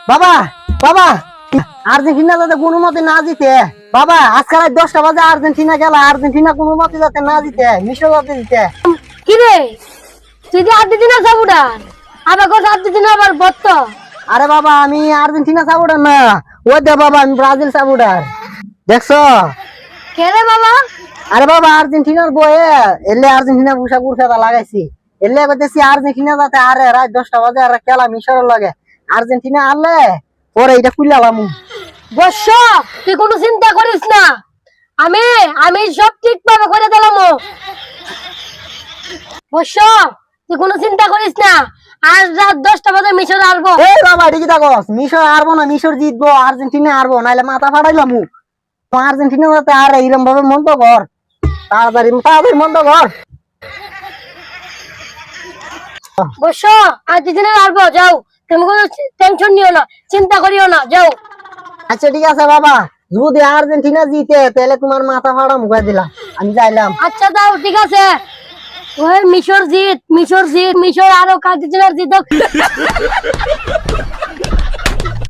বাবা বাবা আর্জেন্টিনা যাতে কোনো মতে না জিতে, বাবা আজকে রাত 10টা বাজে আর্জেন্টিনা খেলা, আর্জেন্টিনা কোনো মতে যাতে না জিতে, মিশর যাতে জিতে। কি রে তুই যে আর্জেন্টিনা সাপোর্টার, আবার কোন আর্জেন্টিনা আবার বত্ত? আরে বাবা আমি আর্জেন্টিনা সাপোর্টার না, ওই দে বাবা আমি ব্রাজিল সাপোর্টার। দেখছো? কে রে বাবা? আরে বাবা আর্জেন্টিনার বয়ে এলে আর্জেন্টিনার পোশাক উড়াটা লাগাইছি, এলে বলতেছি আর্জেন্টিনা যাতে আরে রাত 10টা বাজে আর খেলা মিশরের লাগে, আর্জেন্টিনা আনলে পরে এটা খুললাম। বর্ষ তুই কোনো চিন্তা করিস না, আমি আমি সব ঠিক ভাবে করে দিলাম। বর্ষ তুই কোনো চিন্তা করিস না, আজ রাত 10টা বাজে মিশর আসবো। এই বাবা ঠিকই থাকস, মিশর হারবো না, মিশর জিতবো, আর্জেন্টিনা হারবো, নাইলে মাথা ফাটাইলাম। আর্জেন্টিনা যাতে আরে এরম ভাবে মন তো কর, তাড়াতাড়ি তাড়াতাড়ি মন তো কর। বর্ষ আর্জেন্টিনা আসবো, যাও তুমি কোনো টেনশন নিও না, চিন্তা করিও না, যাও। আচ্ছা ঠিক আছে বাবা, যদি আর্জেন্টিনা জিতে তাহলে তোমার মাথা ফাটা মুখাই দিলাম, আমি যাইলাম। আচ্ছা যাও, ঠিক আছে। ওই মিশর জিত, মিশর জিত, মিশর আরো আর্জেন্টিনার জিত।